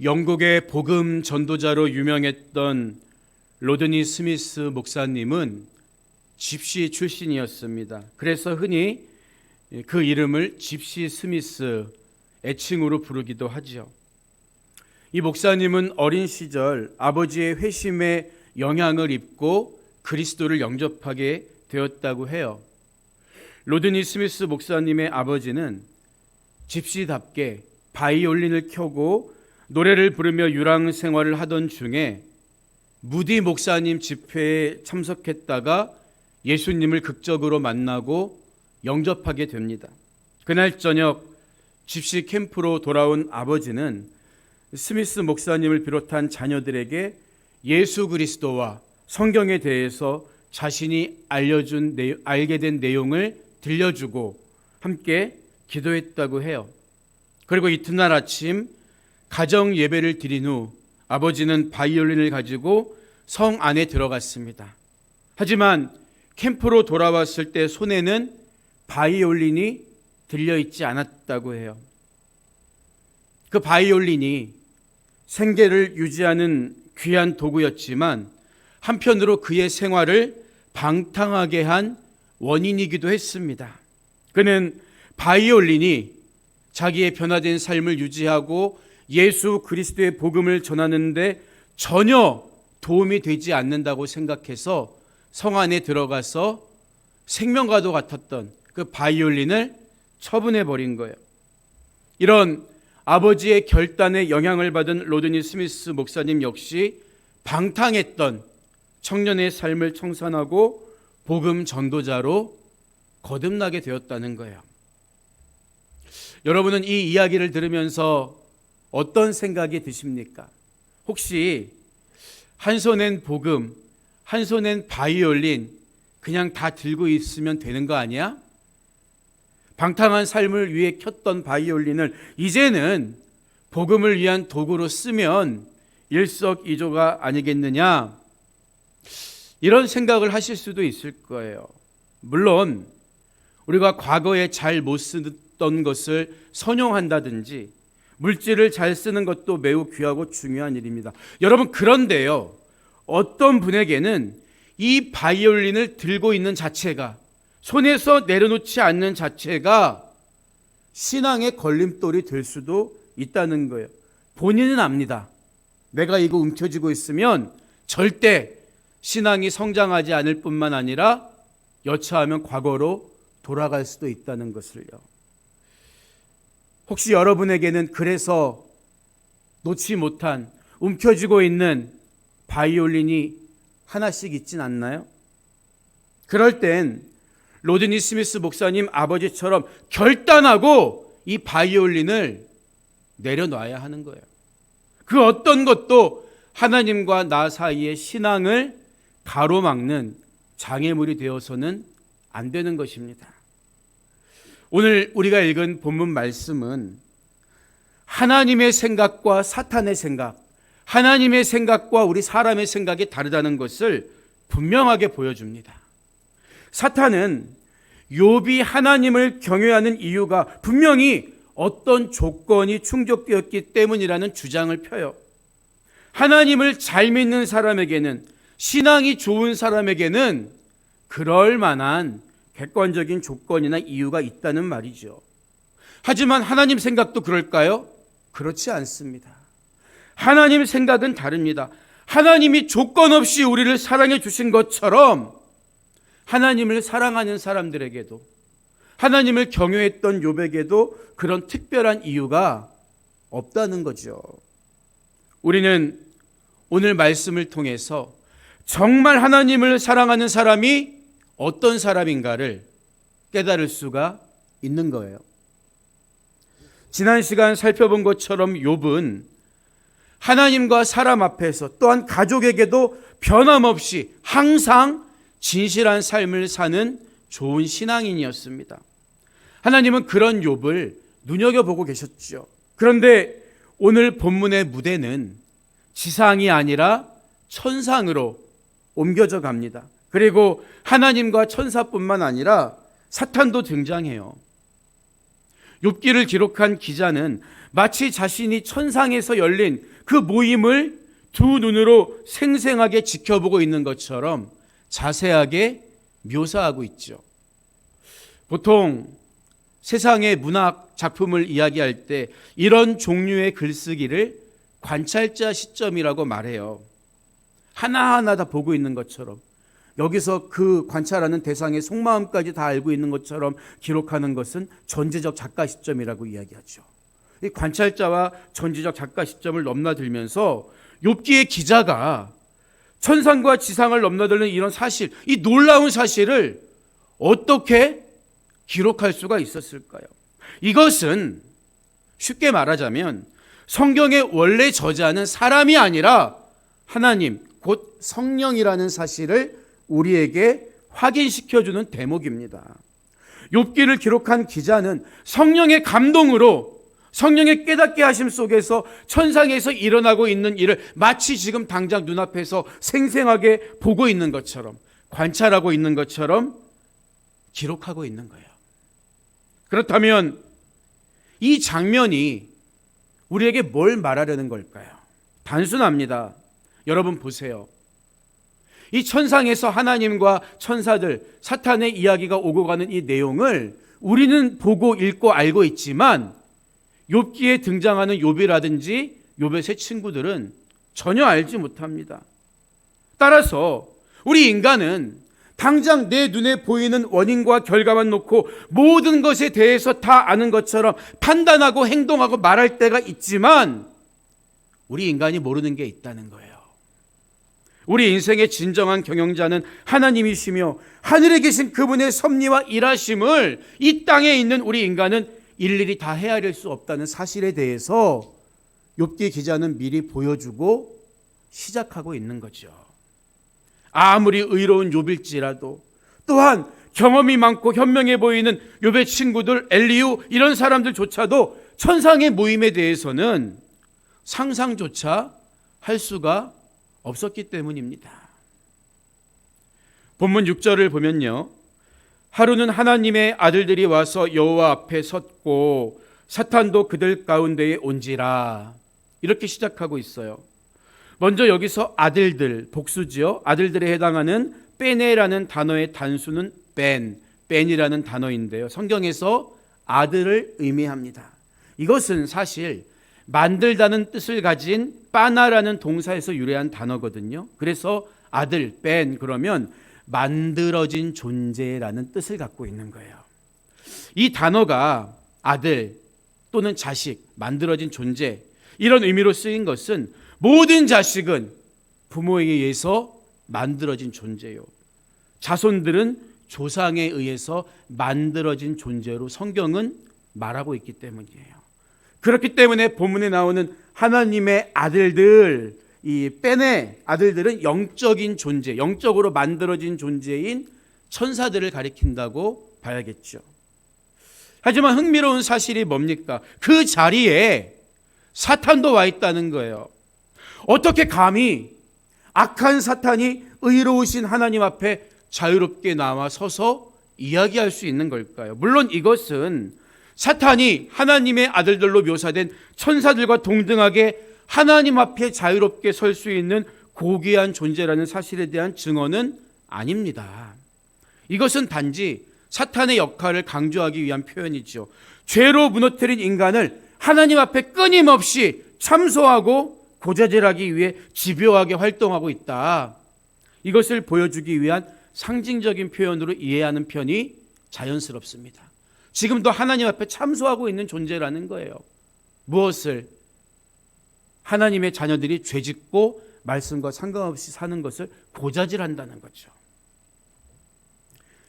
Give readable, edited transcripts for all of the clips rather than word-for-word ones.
영국의 복음 전도자로 유명했던 로드니 스미스 목사님은 집시 출신이었습니다. 그래서 흔히 그 이름을 집시 스미스 애칭으로 부르기도 하죠. 이 목사님은 어린 시절 아버지의 회심에 영향을 입고 그리스도를 영접하게 되었다고 해요. 로드니 스미스 목사님의 아버지는 집시답게 바이올린을 켜고 노래를 부르며 유랑 생활을 하던 중에 무디 목사님 집회에 참석했다가 예수님을 극적으로 만나고 영접하게 됩니다. 그날 저녁 집시 캠프로 돌아온 아버지는 스미스 목사님을 비롯한 자녀들에게 예수 그리스도와 성경에 대해서 자신이 알게 된 내용을 들려주고 함께 기도했다고 해요. 그리고 이튿날 아침 가정 예배를 드린 후 아버지는 바이올린을 가지고 성 안에 들어갔습니다. 하지만 캠프로 돌아왔을 때 손에는 바이올린이 들려있지 않았다고 해요. 그 바이올린이 생계를 유지하는 귀한 도구였지만 한편으로 그의 생활을 방탕하게 한 원인이기도 했습니다. 그는 바이올린이 자기의 변화된 삶을 유지하고 예수 그리스도의 복음을 전하는데 전혀 도움이 되지 않는다고 생각해서 성 안에 들어가서 생명과도 같았던 그 바이올린을 처분해 버린 거예요. 이런 아버지의 결단에 영향을 받은 로드니 스미스 목사님 역시 방탕했던 청년의 삶을 청산하고 복음 전도자로 거듭나게 되었다는 거예요. 여러분은 이 이야기를 들으면서 어떤 생각이 드십니까? 혹시 한 손엔 복음, 한 손엔 바이올린 그냥 다 들고 있으면 되는 거 아니야? 방탕한 삶을 위해 켰던 바이올린을 이제는 복음을 위한 도구로 쓰면 일석이조가 아니겠느냐? 이런 생각을 하실 수도 있을 거예요. 물론 우리가 과거에 잘 못 쓰던 것을 선용한다든지 물질을 잘 쓰는 것도 매우 귀하고 중요한 일입니다. 여러분, 그런데요, 어떤 분에게는 이 바이올린을 들고 있는 자체가, 손에서 내려놓지 않는 자체가 신앙의 걸림돌이 될 수도 있다는 거예요. 본인은 압니다. 내가 이거 움켜쥐고 있으면 절대 신앙이 성장하지 않을 뿐만 아니라 여차하면 과거로 돌아갈 수도 있다는 것을요. 혹시 여러분에게는 그래서 놓지 못한, 움켜쥐고 있는 바이올린이 하나씩 있진 않나요? 그럴 땐 로드니 스미스 목사님 아버지처럼 결단하고 이 바이올린을 내려놔야 하는 거예요. 그 어떤 것도 하나님과 나 사이의 신앙을 가로막는 장애물이 되어서는 안 되는 것입니다. 오늘 우리가 읽은 본문 말씀은 하나님의 생각과 사탄의 생각, 하나님의 생각과 우리 사람의 생각이 다르다는 것을 분명하게 보여줍니다. 사탄은 욥이 하나님을 경외하는 이유가 분명히 어떤 조건이 충족되었기 때문이라는 주장을 펴요. 하나님을 잘 믿는 사람에게는, 신앙이 좋은 사람에게는 그럴 만한 객관적인 조건이나 이유가 있다는 말이죠. 하지만 하나님 생각도 그럴까요? 그렇지 않습니다. 하나님 생각은 다릅니다. 하나님이 조건 없이 우리를 사랑해 주신 것처럼 하나님을 사랑하는 사람들에게도, 하나님을 경외했던 욥에게도 그런 특별한 이유가 없다는 거죠. 우리는 오늘 말씀을 통해서 정말 하나님을 사랑하는 사람이 어떤 사람인가를 깨달을 수가 있는 거예요. 지난 시간 살펴본 것처럼 욥은 하나님과 사람 앞에서, 또한 가족에게도 변함없이 항상 진실한 삶을 사는 좋은 신앙인이었습니다. 하나님은 그런 욥을 눈여겨보고 계셨죠. 그런데 오늘 본문의 무대는 지상이 아니라 천상으로 옮겨져 갑니다. 그리고 하나님과 천사뿐만 아니라 사탄도 등장해요. 욥기를 기록한 기자는 마치 자신이 천상에서 열린 그 모임을 두 눈으로 생생하게 지켜보고 있는 것처럼 자세하게 묘사하고 있죠. 보통 세상의 문학 작품을 이야기할 때 이런 종류의 글쓰기를 관찰자 시점이라고 말해요. 하나하나 다 보고 있는 것처럼, 여기서 그 관찰하는 대상의 속마음까지 다 알고 있는 것처럼 기록하는 것은 전제적 작가 시점이라고 이야기하죠. 이 관찰자와 전제적 작가 시점을 넘나들면서 욥기의 기자가 천상과 지상을 넘나드는 이런 사실, 이 놀라운 사실을 어떻게 기록할 수가 있었을까요? 이것은 쉽게 말하자면 성경의 원래 저자는 사람이 아니라 하나님, 곧 성령이라는 사실을 우리에게 확인시켜주는 대목입니다. 욥기를 기록한 기자는 성령의 감동으로, 성령의 깨닫게 하심 속에서 천상에서 일어나고 있는 일을 마치 지금 당장 눈앞에서 생생하게 보고 있는 것처럼, 관찰하고 있는 것처럼 기록하고 있는 거예요. 그렇다면 이 장면이 우리에게 뭘 말하려는 걸까요? 단순합니다. 여러분 보세요. 이 천상에서 하나님과 천사들, 사탄의 이야기가 오고 가는 이 내용을 우리는 보고 읽고 알고 있지만 욥기에 등장하는 욥이라든지 욥의 세 친구들은 전혀 알지 못합니다. 따라서 우리 인간은 당장 내 눈에 보이는 원인과 결과만 놓고 모든 것에 대해서 다 아는 것처럼 판단하고 행동하고 말할 때가 있지만 우리 인간이 모르는 게 있다는 거예요. 우리 인생의 진정한 경영자는 하나님이시며 하늘에 계신 그분의 섭리와 일하심을 이 땅에 있는 우리 인간은 일일이 다 헤아릴 수 없다는 사실에 대해서 욥기 기자는 미리 보여주고 시작하고 있는 거죠. 아무리 의로운 욥일지라도, 또한 경험이 많고 현명해 보이는 욥의 친구들 엘리후 이런 사람들조차도 천상의 모임에 대해서는 상상조차 할 수가 없었기 때문입니다. 본문 6절을 보면요, 하루는 하나님의 아들들이 와서 여호와 앞에 섰고 사탄도 그들 가운데에 온지라, 이렇게 시작하고 있어요. 먼저 여기서 아들들, 복수지요. 아들들에 해당하는 빼네라는 단어의 단수는 벤이라는 단어인데요, 성경에서 아들을 의미합니다. 이것은 사실 만들다는 뜻을 가진 빠나라는 동사에서 유래한 단어거든요. 그래서 아들, 벤 그러면 만들어진 존재라는 뜻을 갖고 있는 거예요. 이 단어가 아들 또는 자식, 만들어진 존재, 이런 의미로 쓰인 것은 모든 자식은 부모에 의해서 만들어진 존재요, 자손들은 조상에 의해서 만들어진 존재로 성경은 말하고 있기 때문이에요. 그렇기 때문에 본문에 나오는 하나님의 아들들, 이 뺀의 아들들은 영적인 존재, 영적으로 만들어진 존재인 천사들을 가리킨다고 봐야겠죠. 하지만 흥미로운 사실이 뭡니까? 그 자리에 사탄도 와 있다는 거예요. 어떻게 감히 악한 사탄이 의로우신 하나님 앞에 자유롭게 나와 서서 이야기할 수 있는 걸까요? 물론 이것은 사탄이 하나님의 아들들로 묘사된 천사들과 동등하게 하나님 앞에 자유롭게 설 수 있는 고귀한 존재라는 사실에 대한 증언은 아닙니다. 이것은 단지 사탄의 역할을 강조하기 위한 표현이죠. 죄로 무너뜨린 인간을 하나님 앞에 끊임없이 참소하고 고자질하기 위해 집요하게 활동하고 있다, 이것을 보여주기 위한 상징적인 표현으로 이해하는 편이 자연스럽습니다. 지금도 하나님 앞에 참소하고 있는 존재라는 거예요. 무엇을? 하나님의 자녀들이 죄짓고 말씀과 상관없이 사는 것을 고자질한다는 거죠.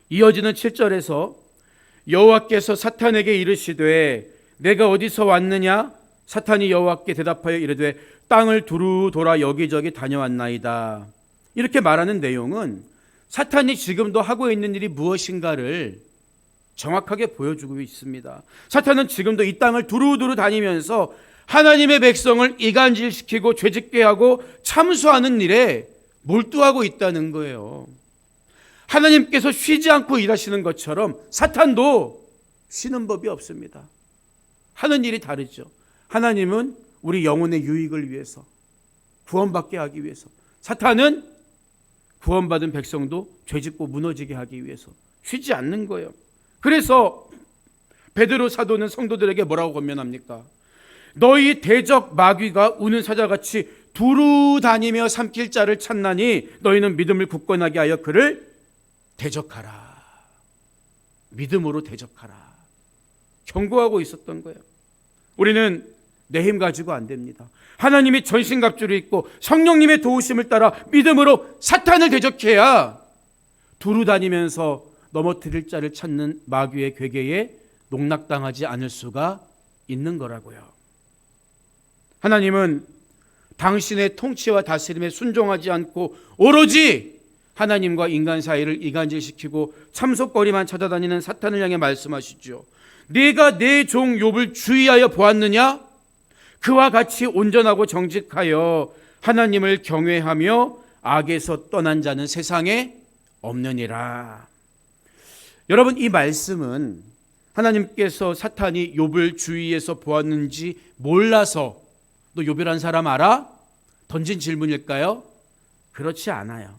이어지는 7절에서 여호와께서 사탄에게 이르시되 내가 어디서 왔느냐? 사탄이 여호와께 대답하여 이르되 땅을 두루 돌아 여기저기 다녀왔나이다. 이렇게 말하는 내용은 사탄이 지금도 하고 있는 일이 무엇인가를 정확하게 보여주고 있습니다. 사탄은 지금도 이 땅을 두루두루 다니면서 하나님의 백성을 이간질시키고 죄짓게 하고 참수하는 일에 몰두하고 있다는 거예요. 하나님께서 쉬지 않고 일하시는 것처럼 사탄도 쉬는 법이 없습니다. 하는 일이 다르죠. 하나님은 우리 영혼의 유익을 위해서, 구원받게 하기 위해서, 사탄은 구원받은 백성도 죄짓고 무너지게 하기 위해서 쉬지 않는 거예요. 그래서 베드로 사도는 성도들에게 뭐라고 권면합니까? 너희 대적 마귀가 우는 사자같이 두루 다니며 삼킬 자를 찾나니 너희는 믿음을 굳건하게 하여 그를 대적하라. 믿음으로 대적하라. 경고하고 있었던 거예요. 우리는 내 힘 가지고 안 됩니다. 하나님이 전신갑주를 입고 성령님의 도우심을 따라 믿음으로 사탄을 대적해야 두루 다니면서 넘어뜨릴 자를 찾는 마귀의 괴계에 농락당하지 않을 수가 있는 거라고요. 하나님은 당신의 통치와 다스림에 순종하지 않고 오로지 하나님과 인간 사이를 이간질시키고 참속거리만 찾아다니는 사탄을 향해 말씀하시죠. 네가 내 종 욥을 주의하여 보았느냐? 그와 같이 온전하고 정직하여 하나님을 경외하며 악에서 떠난 자는 세상에 없느니라. 여러분, 이 말씀은 하나님께서 사탄이 욥을 주위에서 보았는지 몰라서 너 욥이란 사람 알아? 던진 질문일까요? 그렇지 않아요.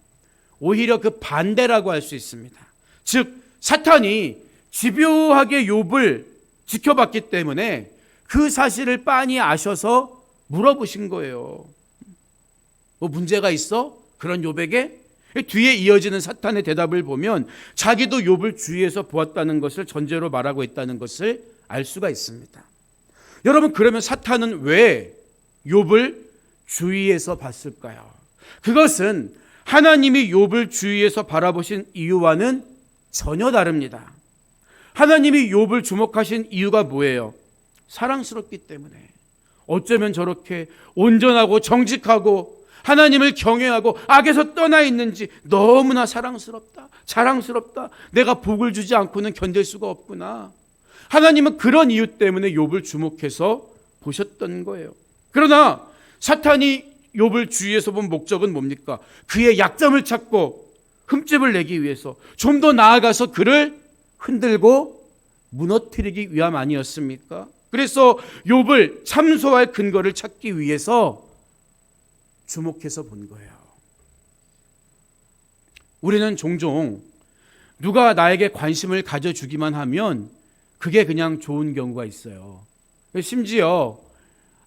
오히려 그 반대라고 할 수 있습니다. 즉 사탄이 집요하게 욥을 지켜봤기 때문에 그 사실을 빤히 아셔서 물어보신 거예요. 뭐 문제가 있어? 그런 욥에게? 뒤에 이어지는 사탄의 대답을 보면 자기도 욥을 주위에서 보았다는 것을 전제로 말하고 있다는 것을 알 수가 있습니다. 여러분, 그러면 사탄은 왜 욥을 주위에서 봤을까요? 그것은 하나님이 욥을 주위에서 바라보신 이유와는 전혀 다릅니다. 하나님이 욥을 주목하신 이유가 뭐예요? 사랑스럽기 때문에. 어쩌면 저렇게 온전하고 정직하고 하나님을 경외하고 악에서 떠나 있는지 너무나 사랑스럽다, 자랑스럽다. 내가 복을 주지 않고는 견딜 수가 없구나. 하나님은 그런 이유 때문에 욥을 주목해서 보셨던 거예요. 그러나 사탄이 욥을 주위에서 본 목적은 뭡니까? 그의 약점을 찾고 흠집을 내기 위해서, 좀 더 나아가서 그를 흔들고 무너뜨리기 위함 아니었습니까? 그래서 욥을 참소할 근거를 찾기 위해서 주목해서 본 거예요. 우리는 종종 누가 나에게 관심을 가져주기만 하면 그게 그냥 좋은 경우가 있어요. 심지어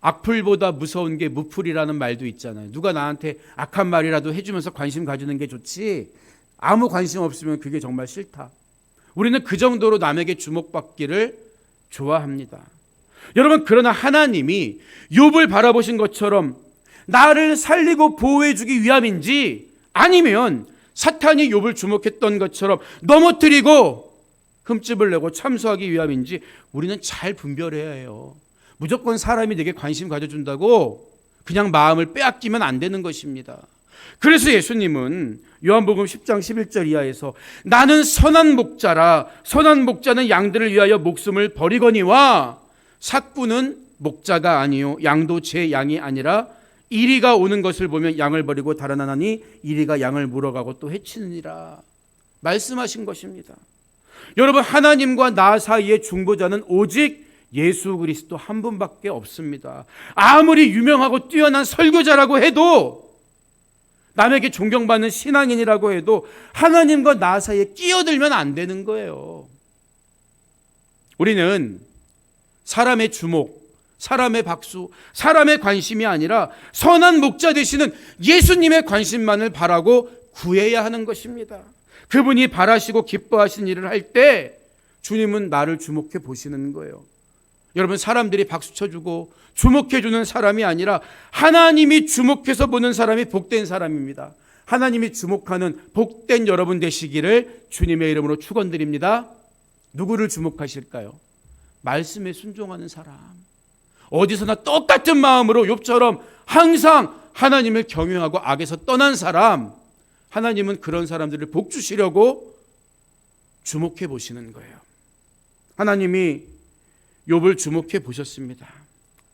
악플보다 무서운 게 무플이라는 말도 있잖아요. 누가 나한테 악한 말이라도 해주면서 관심 가지는 게 좋지, 아무 관심 없으면 그게 정말 싫다. 우리는 그 정도로 남에게 주목받기를 좋아합니다. 여러분, 그러나 하나님이 욥을 바라보신 것처럼 나를 살리고 보호해 주기 위함인지, 아니면 사탄이 욥을 주목했던 것처럼 넘어뜨리고 흠집을 내고 참소하기 위함인지 우리는 잘 분별해야 해요. 무조건 사람이 내게 관심 가져준다고 그냥 마음을 빼앗기면 안 되는 것입니다. 그래서 예수님은 요한복음 10장 11절 이하에서 나는 선한 목자라, 선한 목자는 양들을 위하여 목숨을 버리거니와 삭부는 목자가 아니요 양도 제 양이 아니라 이리가 오는 것을 보면 양을 버리고 달아나니 이리가 양을 물어가고 또 해치느니라 말씀하신 것입니다. 여러분, 하나님과 나 사이의 중보자는 오직 예수 그리스도 한 분밖에 없습니다. 아무리 유명하고 뛰어난 설교자라고 해도, 남에게 존경받는 신앙인이라고 해도 하나님과 나 사이에 끼어들면 안 되는 거예요. 우리는 사람의 주목, 사람의 박수, 사람의 관심이 아니라 선한 목자 되시는 예수님의 관심만을 바라고 구해야 하는 것입니다. 그분이 바라시고 기뻐하신 일을 할 때 주님은 나를 주목해 보시는 거예요. 여러분, 사람들이 박수 쳐주고 주목해 주는 사람이 아니라 하나님이 주목해서 보는 사람이 복된 사람입니다. 하나님이 주목하는 복된 여러분 되시기를 주님의 이름으로 축원드립니다. 누구를 주목하실까요? 말씀에 순종하는 사람, 어디서나 똑같은 마음으로 욥처럼 항상 하나님을 경외하고 악에서 떠난 사람, 하나님은 그런 사람들을 복 주시려고 주목해 보시는 거예요. 하나님이 욥을 주목해 보셨습니다.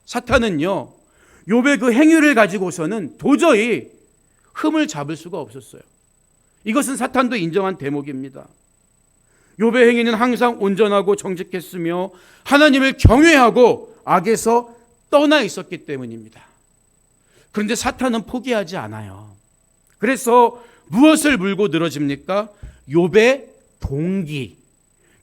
사탄은요, 욥의 그 행위를 가지고서는 도저히 흠을 잡을 수가 없었어요. 이것은 사탄도 인정한 대목입니다. 욥의 행위는 항상 온전하고 정직했으며 하나님을 경외하고 악에서 떠나 있었기 때문입니다. 그런데 사탄은 포기하지 않아요. 그래서 무엇을 물고 늘어집니까? 욥의 동기.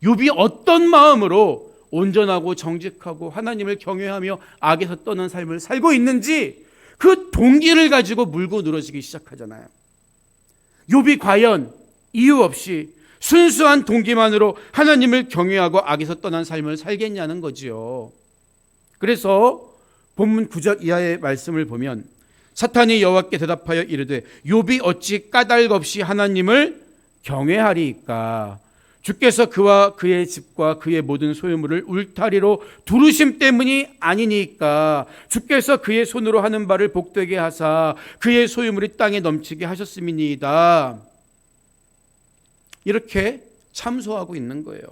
욥이 어떤 마음으로 온전하고 정직하고 하나님을 경외하며 악에서 떠난 삶을 살고 있는지 그 동기를 가지고 물고 늘어지기 시작하잖아요. 욥이 과연 이유 없이 순수한 동기만으로 하나님을 경외하고 악에서 떠난 삶을 살겠냐는 거지요. 그래서 본문 9절 이하의 말씀을 보면 사탄이 여호와께 대답하여 이르되 욥이 어찌 까닭 없이 하나님을 경외하리이까? 주께서 그와 그의 집과 그의 모든 소유물을 울타리로 두르심 때문이 아니니까. 주께서 그의 손으로 하는 바를 복되게 하사 그의 소유물이 땅에 넘치게 하셨음이니이다. 이렇게 참소하고 있는 거예요.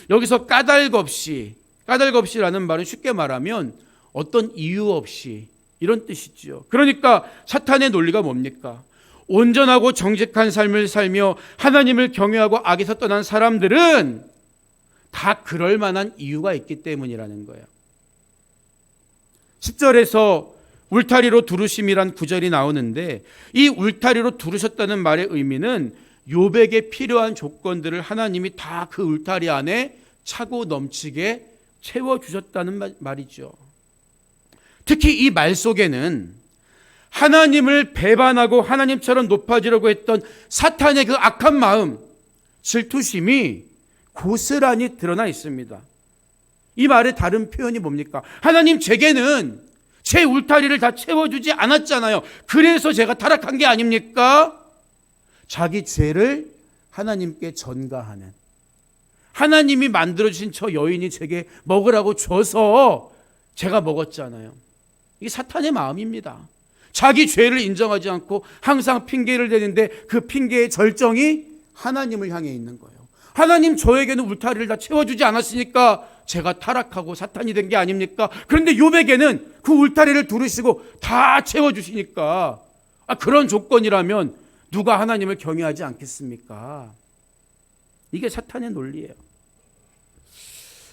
여기서 까닭 없이라는 말은 쉽게 말하면 어떤 이유 없이 이런 뜻이죠. 그러니까 사탄의 논리가 뭡니까? 온전하고 정직한 삶을 살며 하나님을 경외하고 악에서 떠난 사람들은 다 그럴 만한 이유가 있기 때문이라는 거예요. 10절에서 울타리로 두르심이란 구절이 나오는데 이 울타리로 두르셨다는 말의 의미는 욥에게 필요한 조건들을 하나님이 다 그 울타리 안에 차고 넘치게 채워주셨다는 말이죠. 특히 이 말 속에는 하나님을 배반하고 하나님처럼 높아지려고 했던 사탄의 그 악한 마음, 질투심이 고스란히 드러나 있습니다. 이 말의 다른 표현이 뭡니까? 하나님, 제게는 제 울타리를 다 채워주지 않았잖아요. 그래서 제가 타락한 게 아닙니까? 자기 죄를 하나님께 전가하는, 하나님이 만들어주신 저 여인이 제게 먹으라고 줘서 제가 먹었잖아요. 이게 사탄의 마음입니다. 자기 죄를 인정하지 않고 항상 핑계를 대는데 그 핑계의 절정이 하나님을 향해 있는 거예요. 하나님, 저에게는 울타리를 다 채워주지 않았으니까 제가 타락하고 사탄이 된 게 아닙니까? 그런데 욥에게는 그 울타리를 두르시고 다 채워주시니까 그런 조건이라면 누가 하나님을 경외하지 않겠습니까? 이게 사탄의 논리예요.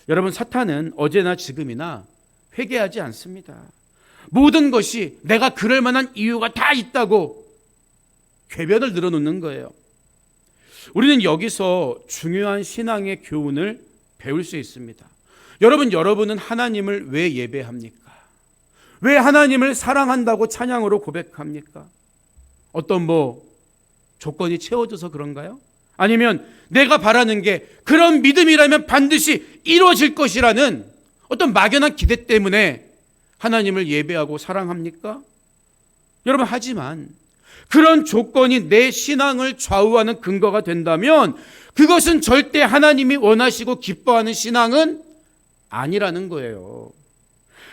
여러분, 사탄은 어제나 지금이나 회개하지 않습니다. 모든 것이 내가 그럴 만한 이유가 다 있다고 궤변을 늘어놓는 거예요. 우리는 여기서 중요한 신앙의 교훈을 배울 수 있습니다. 여러분은 하나님을 왜 예배합니까? 왜 하나님을 사랑한다고 찬양으로 고백합니까? 어떤 조건이 채워져서 그런가요? 아니면 내가 바라는 게 그런 믿음이라면 반드시 이루어질 것이라는 어떤 막연한 기대 때문에 하나님을 예배하고 사랑합니까? 여러분, 하지만 그런 조건이 내 신앙을 좌우하는 근거가 된다면 그것은 절대 하나님이 원하시고 기뻐하는 신앙은 아니라는 거예요.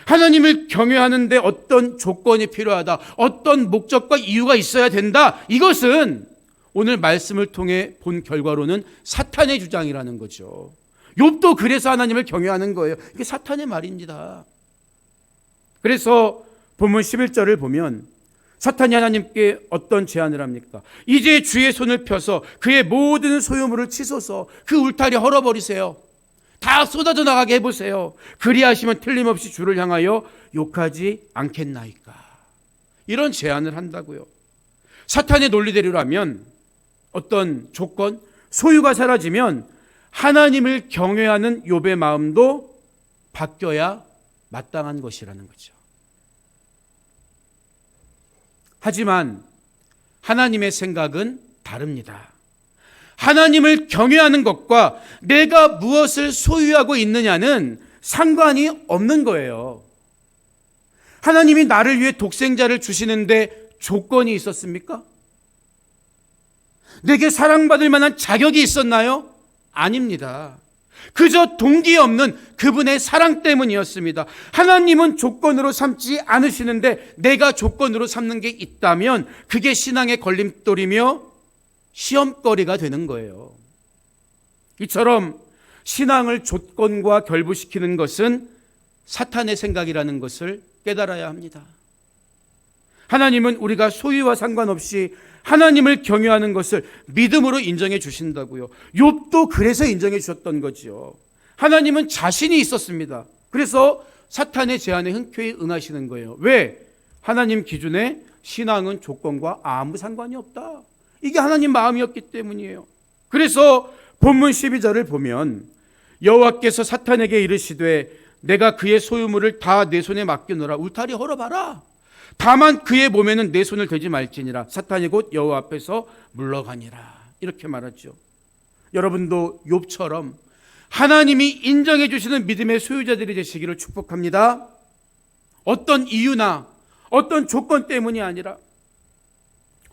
하나님을 경외하는데 어떤 조건이 필요하다, 어떤 목적과 이유가 있어야 된다, 이것은 오늘 말씀을 통해 본 결과로는 사탄의 주장이라는 거죠. 욥도 그래서 하나님을 경외하는 거예요. 이게 사탄의 말입니다. 그래서 본문 11절을 보면 사탄이 하나님께 어떤 제안을 합니까? 이제 주의 손을 펴서 그의 모든 소유물을 치소서. 그 울타리 헐어버리세요. 다 쏟아져 나가게 해보세요. 그리하시면 틀림없이 주를 향하여 욕하지 않겠나이까. 이런 제안을 한다고요. 사탄의 논리대로라면 어떤 조건, 소유가 사라지면 하나님을 경외하는 욥의 마음도 바뀌어야 마땅한 것이라는 거죠. 하지만 하나님의 생각은 다릅니다. 하나님을 경외하는 것과 내가 무엇을 소유하고 있느냐는 상관이 없는 거예요. 하나님이 나를 위해 독생자를 주시는데 조건이 있었습니까? 내게 사랑받을 만한 자격이 있었나요? 아닙니다. 그저 동기 없는 그분의 사랑 때문이었습니다. 하나님은 조건으로 삼지 않으시는데 내가 조건으로 삼는 게 있다면 그게 신앙의 걸림돌이며 시험거리가 되는 거예요. 이처럼 신앙을 조건과 결부시키는 것은 사탄의 생각이라는 것을 깨달아야 합니다. 하나님은 우리가 소유와 상관없이 하나님을 경외하는 것을 믿음으로 인정해 주신다고요. 욥도 그래서 인정해 주셨던 거지요. 하나님은 자신이 있었습니다. 그래서 사탄의 제안에 흔쾌히 응하시는 거예요. 왜? 하나님 기준에 신앙은 조건과 아무 상관이 없다. 이게 하나님 마음이었기 때문이에요. 그래서 본문 12절을 보면 여호와께서 사탄에게 이르시되 내가 그의 소유물을 다 내 손에 맡기노라. 울타리 헐어봐라. 다만 그의 몸에는 내 손을 대지 말지니라. 사탄이 곧 여호와 앞에서 물러가니라. 이렇게 말하죠. 여러분도 욥처럼 하나님이 인정해 주시는 믿음의 소유자들이 되시기를 축복합니다. 어떤 이유나 어떤 조건 때문이 아니라,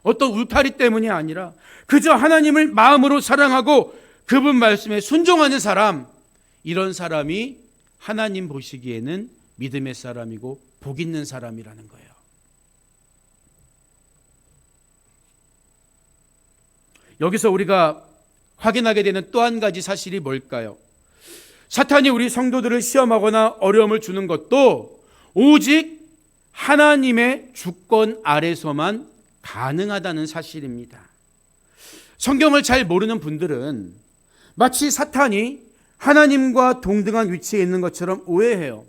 어떤 울타리 때문이 아니라 그저 하나님을 마음으로 사랑하고 그분 말씀에 순종하는 사람, 이런 사람이 하나님 보시기에는 믿음의 사람이고 복 있는 사람이라는 거예요. 여기서 우리가 확인하게 되는 또 한 가지 사실이 뭘까요? 사탄이 우리 성도들을 시험하거나 어려움을 주는 것도 오직 하나님의 주권 아래서만 가능하다는 사실입니다. 성경을 잘 모르는 분들은 마치 사탄이 하나님과 동등한 위치에 있는 것처럼 오해해요.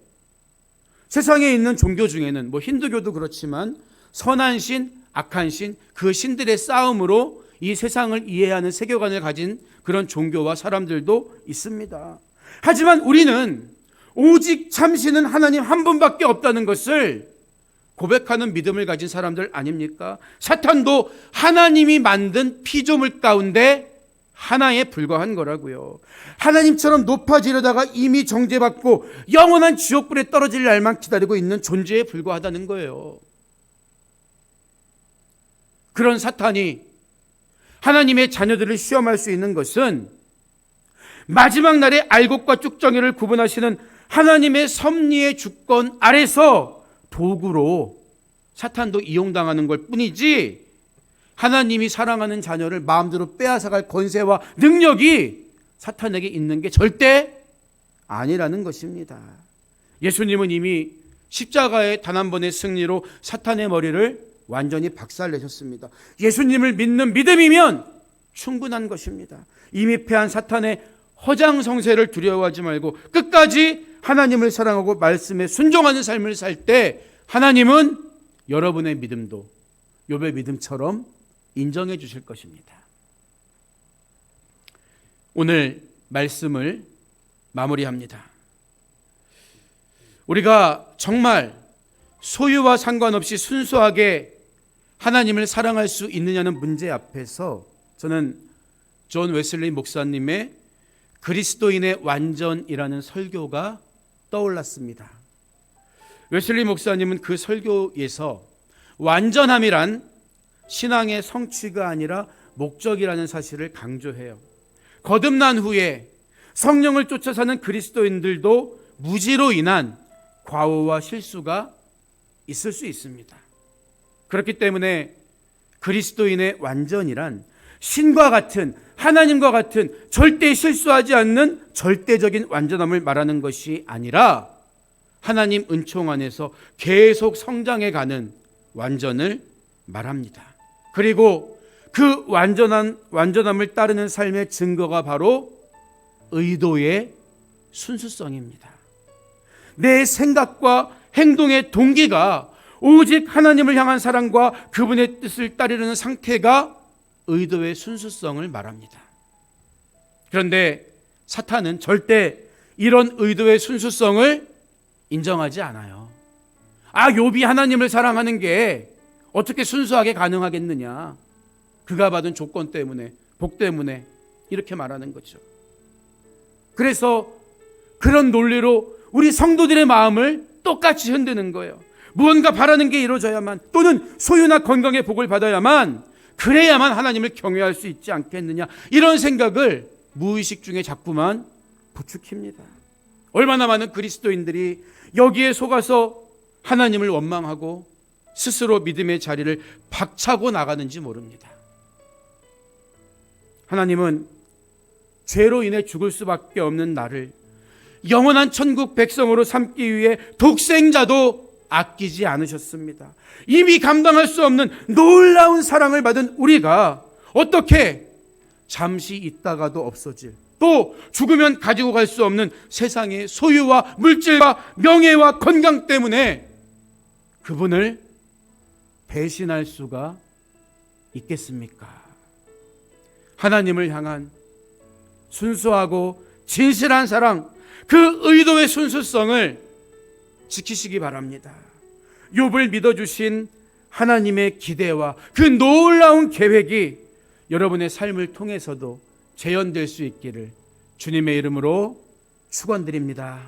세상에 있는 종교 중에는 힌두교도 그렇지만 선한 신, 악한 신, 그 신들의 싸움으로 이 세상을 이해하는 세계관을 가진 그런 종교와 사람들도 있습니다. 하지만 우리는 오직 참신은 하나님 한 분밖에 없다는 것을 고백하는 믿음을 가진 사람들 아닙니까? 사탄도 하나님이 만든 피조물 가운데 하나에 불과한 거라고요. 하나님처럼 높아지려다가 이미 정죄받고 영원한 지옥불에 떨어질 날만 기다리고 있는 존재에 불과하다는 거예요. 그런 사탄이 하나님의 자녀들을 시험할 수 있는 것은 마지막 날에 알곡과 쭉정이를 구분하시는 하나님의 섭리의 주권 아래서 도구로 사탄도 이용당하는 것 뿐이지, 하나님이 사랑하는 자녀를 마음대로 빼앗아갈 권세와 능력이 사탄에게 있는 게 절대 아니라는 것입니다. 예수님은 이미 십자가의 단 한 번의 승리로 사탄의 머리를 완전히 박살내셨습니다. 예수님을 믿는 믿음이면 충분한 것입니다. 이미 패한 사탄의 허장성세를 두려워하지 말고 끝까지 하나님을 사랑하고 말씀에 순종하는 삶을 살 때 하나님은 여러분의 믿음도 욥의 믿음처럼 인정해 주실 것입니다. 오늘 말씀을 마무리합니다. 우리가 정말 소유와 상관없이 순수하게 하나님을 사랑할 수 있느냐는 문제 앞에서 저는 존 웨슬리 목사님의 그리스도인의 완전이라는 설교가 떠올랐습니다. 웨슬리 목사님은 그 설교에서 완전함이란 신앙의 성취가 아니라 목적이라는 사실을 강조해요. 거듭난 후에 성령을 쫓아 사는 그리스도인들도 무지로 인한 과오와 실수가 있을 수 있습니다. 그렇기 때문에 그리스도인의 완전이란 신과 같은, 하나님과 같은 절대 실수하지 않는 절대적인 완전함을 말하는 것이 아니라 하나님 은총 안에서 계속 성장해가는 완전을 말합니다. 그리고 그 완전함을 따르는 삶의 증거가 바로 의도의 순수성입니다. 내 생각과 행동의 동기가 오직 하나님을 향한 사랑과 그분의 뜻을 따르는 상태가 의도의 순수성을 말합니다. 그런데 사탄은 절대 이런 의도의 순수성을 인정하지 않아요. 욥이 하나님을 사랑하는 게 어떻게 순수하게 가능하겠느냐, 그가 받은 조건 때문에, 복 때문에 이렇게 말하는 거죠. 그래서 그런 논리로 우리 성도들의 마음을 똑같이 흔드는 거예요. 무언가 바라는 게 이루어져야만, 또는 소유나 건강의 복을 받아야만, 그래야만 하나님을 경외할 수 있지 않겠느냐, 이런 생각을 무의식 중에 자꾸만 부추깁니다. 얼마나 많은 그리스도인들이 여기에 속아서 하나님을 원망하고 스스로 믿음의 자리를 박차고 나가는지 모릅니다. 하나님은 죄로 인해 죽을 수밖에 없는 나를 영원한 천국 백성으로 삼기 위해 독생자도 아끼지 않으셨습니다. 이미 감당할 수 없는 놀라운 사랑을 받은 우리가 어떻게 잠시 있다가도 없어질, 또 죽으면 가지고 갈 수 없는 세상의 소유와 물질과 명예와 건강 때문에 그분을 배신할 수가 있겠습니까? 하나님을 향한 순수하고 진실한 사랑, 그 의도의 순수성을 지키시기 바랍니다. 욥을 믿어주신 하나님의 기대와 그 놀라운 계획이 여러분의 삶을 통해서도 재현될 수 있기를 주님의 이름으로 축원드립니다.